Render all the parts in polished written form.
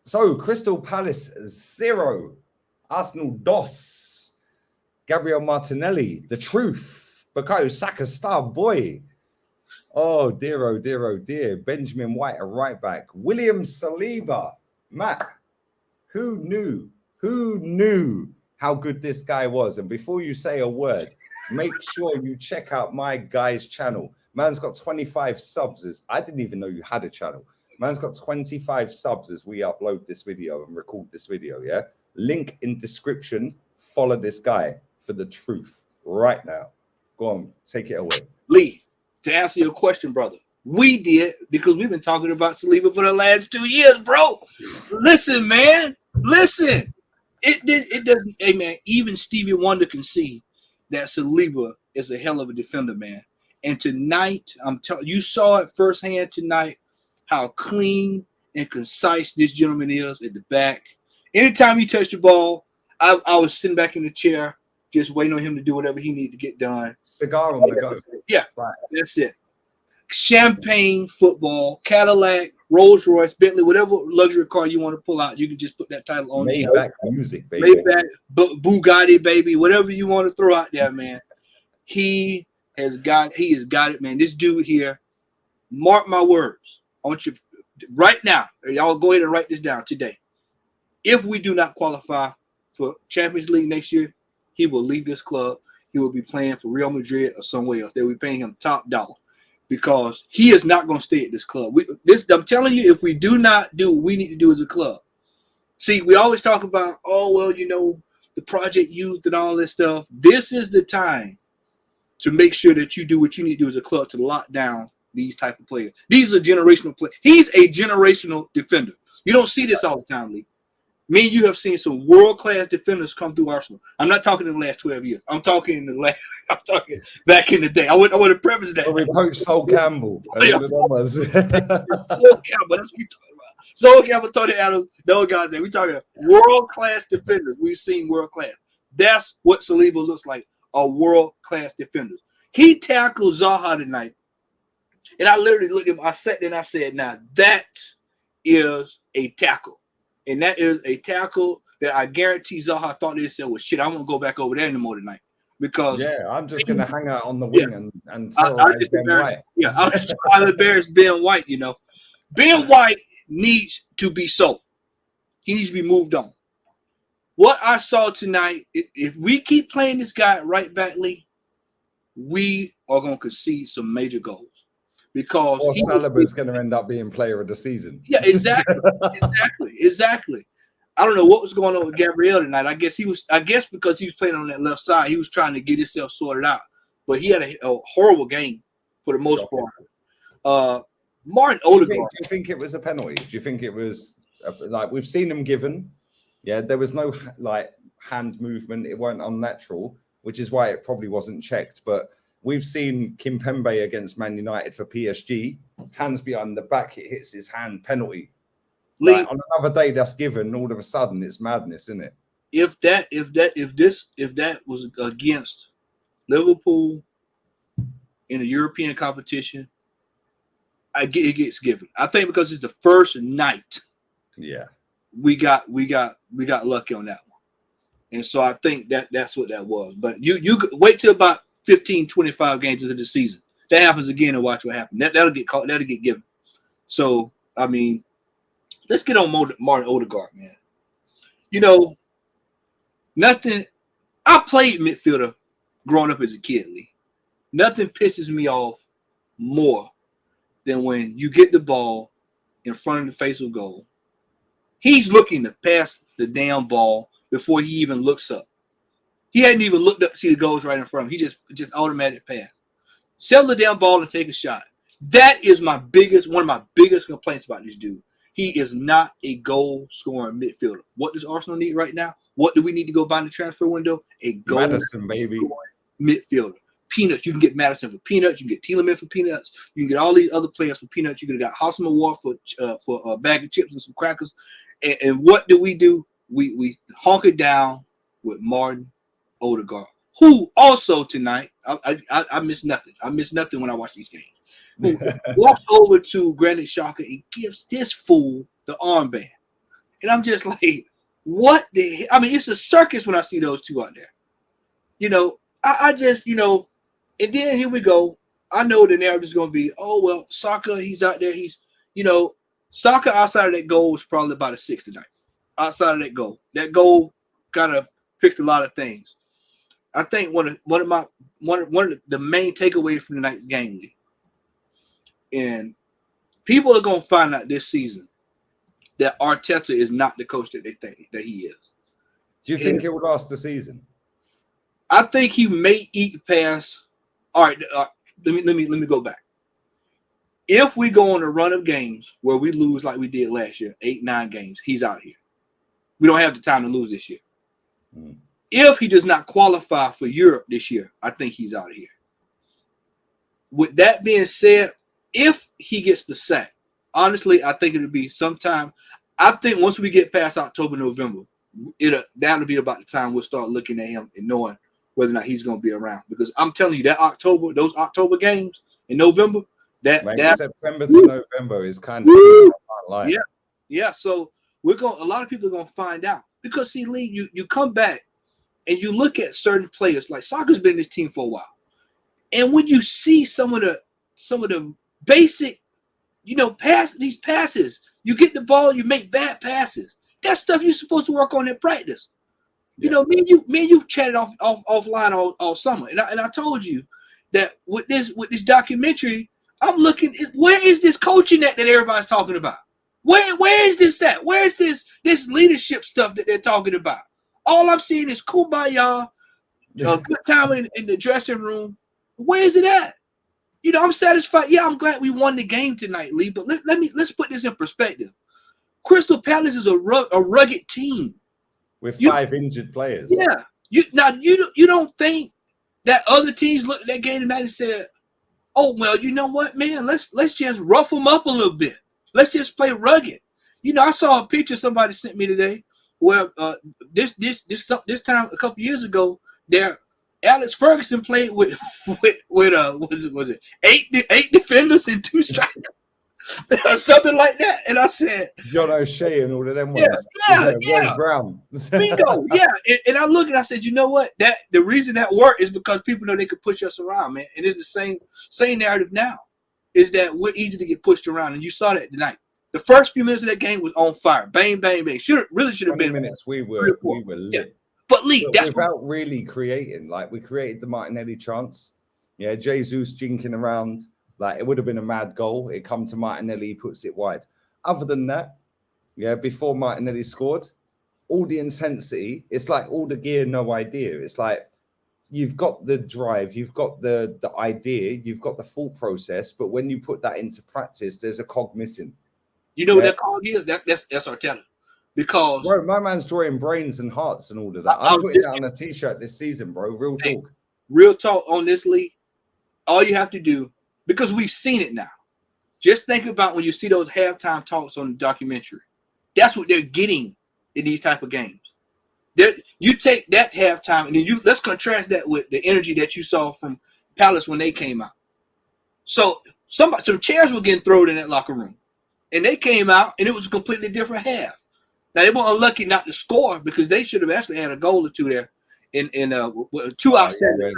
So, Crystal Palace 0, Arsenal dos, Gabriel Martinelli, the truth, Bukayo Saka star boy. Oh dear, Benjamin White, a right back, William Saliba. Matt, who knew? Who knew how good this guy was? And before you say a word, make sure you check out my guy's channel. Man's got 25 subs. I didn't even know you had a channel. Man's got 25 subs as we upload this video and record this video, yeah? Link in description. Follow this guy for the truth right now. Go on, take it away. Lee, to answer your question, brother, we did because we've been talking about Saliba for the last 2 years, bro. Listen, man. Listen. It doesn't, hey, man, even Stevie Wonder can see that Saliba is a hell of a defender, man. And tonight, you saw it firsthand tonight, how clean and concise this gentleman is at the back. Anytime he touched the ball, I was sitting back in the chair, just waiting on him to do whatever he needed to get done. Cigar on the go. Yeah, right. That's it. Champagne football, Cadillac, Rolls Royce, Bentley, whatever luxury car you want to pull out, you can just put that title on. Maybach music, baby. Maybach, Bugatti, baby, whatever you want to throw out there, man. He has got it, man. This dude here, mark my words. I want you right now, y'all go ahead and write this down today. If we do not qualify for Champions League next year, he will leave this club. He will be playing for Real Madrid or somewhere else. They will be paying him top dollar because he is not going to stay at this club. I'm telling you, if we do not do what we need to do as a club. See, we always talk about, oh, well, you know, the project youth and all this stuff. This is the time to make sure that you do what you need to do as a club to lock down these type of players. These are generational players. He's a generational defender. You don't see this all the time, Lee. Me and you have seen some world-class defenders come through Arsenal. I'm not talking in the last 12 years. I'm talking back in the day. I want to preface that. We coached Sol Campbell. Sol Campbell, that's what you're talking about. Sol Campbell, Tony Adams, no guys there. We're talking world-class defenders. We've seen world-class. That's what Saliba looks like, a world-class defender. He tackled Zaha tonight. And I literally looked at him. I sat there and I said, now that is a tackle. And that is a tackle that I guarantee Zaha thought they said, well, shit, I won't go back over there anymore tonight. Because I'm just going to hang out on the wing and I'll just embarrass Ben White, you know. Ben White needs to be sold. He needs to be moved on. What I saw tonight, if we keep playing this guy right back, Lee, we are going to concede some major goals. Because Saliba is going to end up being player of the season. Yeah, exactly. I don't know what was going on with Gabriel tonight. I guess because he was playing on that left side, he was trying to get himself sorted out. But he had a horrible game for the most part. Martin Odegaard. Do you think it was a penalty? Do you think it was like we've seen them given? Yeah, there was no like hand movement. It weren't unnatural, which is why it probably wasn't checked. But we've seen Kimpembe against Man United for PSG. Hands behind the back, it hits his hand, penalty. Like, on another day that's given, all of a sudden it's madness, isn't it? If that was against Liverpool in a European competition, it gets given. I think because it's the first night. Yeah. We got lucky on that one. And so I think that's what that was. But you wait till about 15, 25 games into the season. That happens again and watch what happens. That'll get caught. That'll get given. So, I mean, let's get on Martin Odegaard, man. You know, nothing. I played midfielder growing up as a kid, Lee. Nothing pisses me off more than when you get the ball in front of the face of goal. He's looking to pass the damn ball before he even looks up. He hadn't even looked up to see the goals right in front of him. He just automatic pass. Settle the damn ball and take a shot. That is one of my biggest complaints about this dude. He is not a goal-scoring midfielder. What does Arsenal need right now? What do we need to go buy in the transfer window? A goal-scoring midfielder. Peanuts. You can get Madison for peanuts. You can get Tielemans for peanuts. You can get all these other players for peanuts. You can get Houseman Award for a bag of chips and some crackers. And what do? We honk it down with Martin Odegaard, who also tonight, I miss nothing. I miss nothing when I watch these games. Who walks over to Granit Xhaka and gives this fool the armband. And I'm just like, what the? I mean, it's a circus when I see those two out there. I just, and then here we go. I know the narrative is going to be, oh, well, Saka, he's out there. He's, Saka outside of that goal was probably about a 6 tonight. Outside of that goal kind of fixed a lot of things. I think one of the main takeaways from tonight's game, Lee, and people are going to find out this season that Arteta is not the coach that they think that he is. Do you think it will last the season? I think he may eat past. All right, let me go back. If we go on a run of games where we lose like we did last year, 8-9 games, he's out here. We don't have the time to lose this year. If he does not qualify for Europe this year, I think he's out of here. With that being said, if he gets the sack, honestly, I think it'll be sometime. I think once we get past October, November, that'll be about the time we'll start looking at him and knowing whether or not he's going to be around. Because I'm telling you, those October games in November, September to November is kind of like. Yeah. So a lot of people are going to find out. Because see, Lee, you come back and you look at certain players, like Saka's been in this team for a while. And when you see some of the basic, these passes, you get the ball, you make bad passes. That's stuff you're supposed to work on in practice. Me and you've chatted offline all summer. And I told you that with this documentary, I'm looking at where is this coaching that everybody's talking about? Where is this at? Where is this leadership stuff that they're talking about? All I'm seeing is kumbaya, a good time in the dressing room. Where is it at? I'm satisfied. Yeah, I'm glad we won the game tonight, Lee. But let's put this in perspective. Crystal Palace is a rugged team with 5 injured players. Yeah. You don't think that other teams looked at that game tonight and said, "Oh well, you know what, man? Let's just rough them up a little bit. Let's just play rugged." I saw a picture somebody sent me today where this time a couple years ago, there Alex Ferguson played with was it 8 defenders and 2 strikers or something like that. And I said, John O'Shea and all of them ones. Yeah. Brown. Bingo, yeah. And I look and I said, you know what? That the reason that worked is because people know they could push us around, man. And it's the same narrative now. Is that we're easy to get pushed around, and you saw that tonight. The first few minutes of that game was on fire. Bang, bang, bang. Should have been minutes. We were lit. Yeah. But Lee, that's without really creating. Like we created the Martinelli chance. Yeah, Jesus jinking around. Like it would have been a mad goal. It come to Martinelli, he puts it wide. Other than that, before Martinelli scored, all the intensity. It's like all the gear, no idea. It's like you've got the drive, you've got the idea, you've got the thought process, but when you put that into practice, there's a cog missing. You know what that cog is? That's Arteta. Because bro, my man's drawing brains and hearts and all of that. I'm putting that on a t-shirt this season, bro. Real talk on this, Lee. All you have to do, because we've seen it now. Just think about when you see those halftime talks on the documentary. That's what they're getting in these type of games. You take that halftime and then let's contrast that with the energy that you saw from Palace when they came out. So some chairs were getting thrown in that locker room, and they came out and it was a completely different half. Now they were unlucky not to score because they should have actually had a goal or two there in 2 outstanding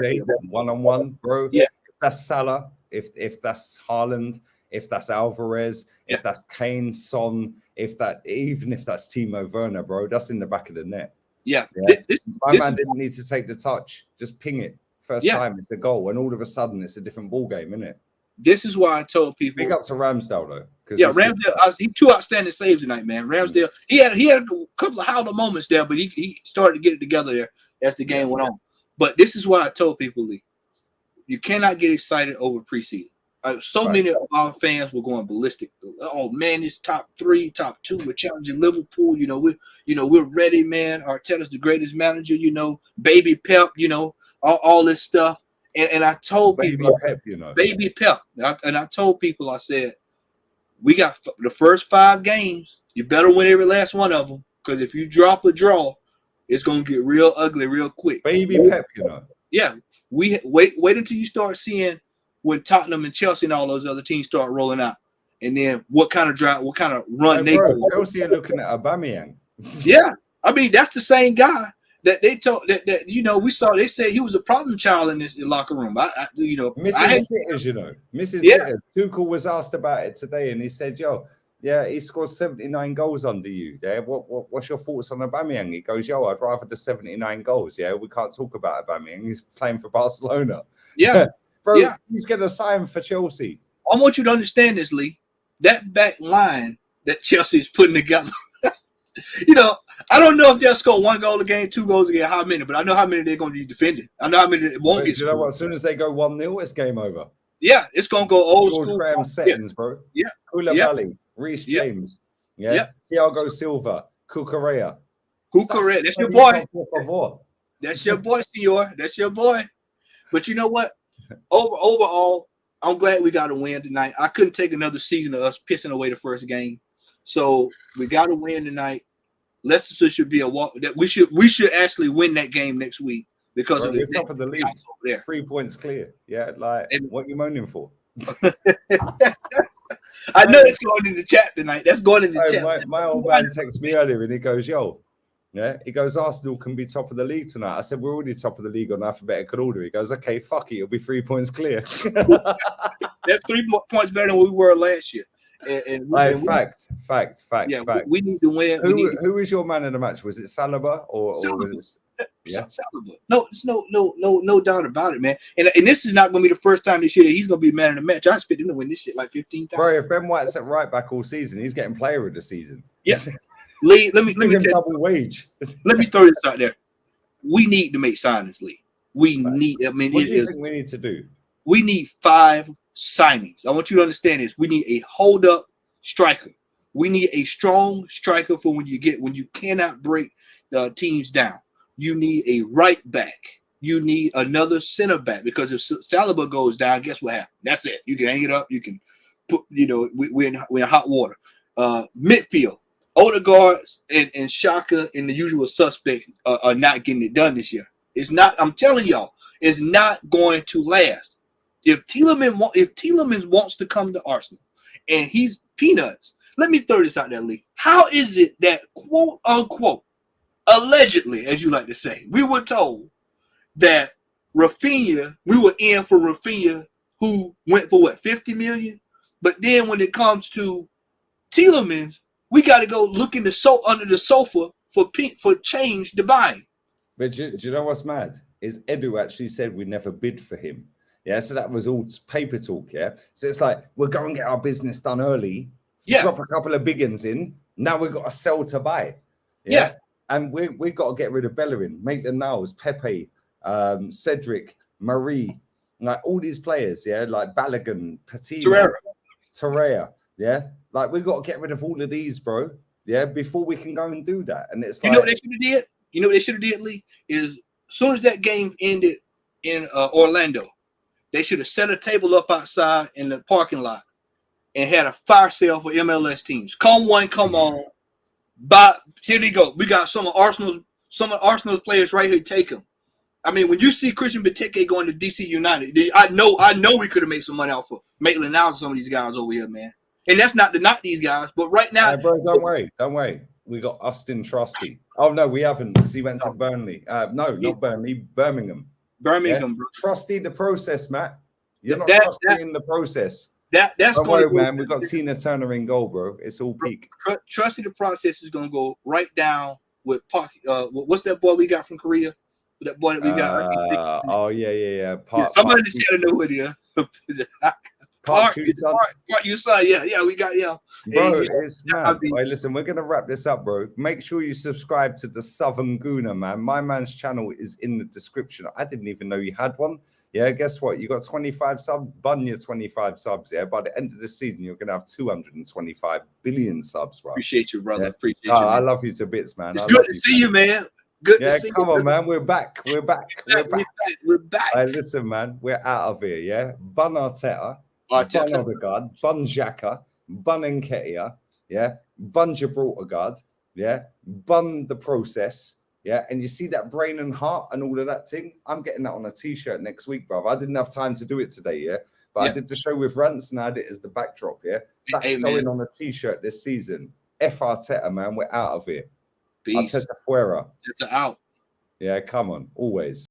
saves. One-on-one, bro. Yeah, if that's Salah, if that's Haaland, if that's Alvarez, if that's Kane, Son, even if that's Timo Werner, bro, that's in the back of the net. Yeah. My man didn't need to take the touch. Just ping it. First time, it's a goal. And all of a sudden, it's a different ball game, isn't it? This is why I told people. Big up to Ramsdale, though. Yeah, Ramsdale, he 2 outstanding saves tonight, man. Ramsdale, he had a couple of howler moments there, but he started to get it together there as the game went on. But this is why I told people, Lee, you cannot get excited over preseason. Many of our fans were going ballistic. Oh man, it's top 3, top 2. We're challenging Liverpool. We're ready, man. Arteta's the greatest manager. Baby Pep. All this stuff. And I told people, Baby Pep. And I told people, I said, we got the first 5 games. You better win every last one of them, because if you drop a draw, it's gonna get real ugly real quick. Baby Pep, Yeah, we wait until you start seeing when Tottenham and Chelsea and all those other teams start rolling out. and then what kind of drive, what kind of run they bro, go. Chelsea are looking at Aubameyang. Yeah, I mean that's the same guy that they told that you know we saw. They said he was a problem child in this locker room. Missing sitters, you know, missing sitters. Tuchel was asked about it today, and he said, "Yo, yeah, he scored 79 goals under you. Yeah, what's your thoughts on Aubameyang?" He goes, "Yo, I'd rather the 79 goals. Yeah, we can't talk about Aubameyang. He's playing for Barcelona. Yeah, bro, he's gonna sign for Chelsea." I want you to understand this, Lee. That back line that Chelsea's putting together. You know, I don't know if they'll score 1 goal a game, 2 goals a game, how many, but I know how many they're going to be defended. I know how many won't get. You know what? As soon as they go 1-0, it's game over. Yeah, it's going to go old George school. Graham settings, bro. Yeah. Koulibaly, Reece James. Yeah. Thiago Silva, Cucurella. That's your boy. That's your boy, senor. That's your boy. But you know what? Overall, I'm glad we got a win tonight. I couldn't take another season of us pissing away the first game. So we got a win tonight. Leicester should be a walk. That we should actually win that game next week because of the top of the league. There. 3 points clear. Yeah, what are you moaning for? I know it's going in the chat tonight. That's going in the chat. My old man texted me earlier and he goes, "Yo, yeah." He goes, "Arsenal can be top of the league tonight." I said, "We're already top of the league on alphabetical order." He goes, "Okay, fuck it. It'll be 3 points clear." That's 3 points better than we were last year. Fact. We need to win. Who is your man in the match? Was it Saliba or was it Saliba? No, it's no doubt about it, man. And this is not going to be the first time this year that he's going to be man in the match. I expect him to win this shit like 15 times. Bro, if Ben White's at right back all season, he's getting player of the season. Yeah, Lee. Let me double wage. Let me throw this out there. We need to make signings, Lee. We need. I mean, what do you think we need to do? We need 5 signings. I want you to understand this. We need a hold-up striker. We need a strong striker for when you cannot break the teams down. You need a right back. You need another center back because if Saliba goes down, guess what happens? That's it. You can hang it up. You can put. You know, we're in hot water. Midfield. Odegaard and Xhaka and the usual suspects are not getting it done this year. It's not. I'm telling y'all, it's not going to last. If Tielemans wants to come to Arsenal and he's peanuts, let me throw this out there, Lee. How is it that, quote unquote, allegedly, as you like to say, we were told that Rafinha, we were in for Rafinha, who went for what, 50 million? But then when it comes to Tielemans, we got to go look under the sofa for change to buy him. But do you know what's mad? Is Edu actually said we never bid for him. Yeah, so that was all paper talk, yeah? So it's like, we'll go and get our business done early, drop a couple of big uns in, now we've got to sell to buy. Yeah. And we've got to get rid of Bellerin, Maitland-Niles, Pepe, Cedric, Marie, like all these players, yeah? Like Balogun, Patino, Torreira, yeah? Like, we've got to get rid of all of these, bro, yeah, before we can go and do that. And it's You know what they should have did? You know what they should have did, Lee? Is as soon as that game ended in Orlando, they should have set a table up outside in the parking lot and had a fire sale for MLS teams. Come on, come on. But here they go. We got some of Arsenal's players right here. Take them. I mean, when you see Christian Benteke going to DC United, I know we could have made some money off of Maitland-Niles and some of these guys over here, man. And that's not to knock these guys, but right now, bro, don't worry. We got Austin Trusty. Oh no, we haven't because he went to Burnley. Not Burnley, Birmingham. Bro. Trusty the process, Matt. You're not trusting in the process. That's going to man. We've got Tina Turner in goal, bro. It's all peak. Trusty the process is going to go right down with Park. What's that boy we got from Korea? That boy that we got. Yeah. Somebody in the chat know who it is. Park Yusan. Yeah, we got Bro, it's mad. Right, listen, we're gonna wrap this up, bro. Make sure you subscribe to the Southern Gooner, man. My man's channel is in the description. I didn't even know you had one. Yeah, guess what? You got 25 subs. Bun your 25 subs. Yeah, by the end of the season, you're gonna have 225 billion subs, bro. Appreciate you, brother. Yeah. Appreciate you. I love you to bits, man. It's good to see you, man. Good to see you. Come on, man. We're back. We're back. We're back. Hey, listen, man. We're out of here. Yeah, Bun Arteta. Bun Odegaard, Bun Xhaka, Bun Nketiah, yeah, Bun Gibraltar, yeah, Bun the process, yeah, and you see that brain and heart and all of that thing. I'm getting that on a t-shirt next week, bro. I didn't have time to do it today, yeah, But Yeah. I did the show with Rants and I had it as the backdrop, yeah? That's Hey, man. going on a t-shirt this season. F Arteta, man. We're out of here. Peace. Arteta fuera. It's out. Yeah, come on. Always.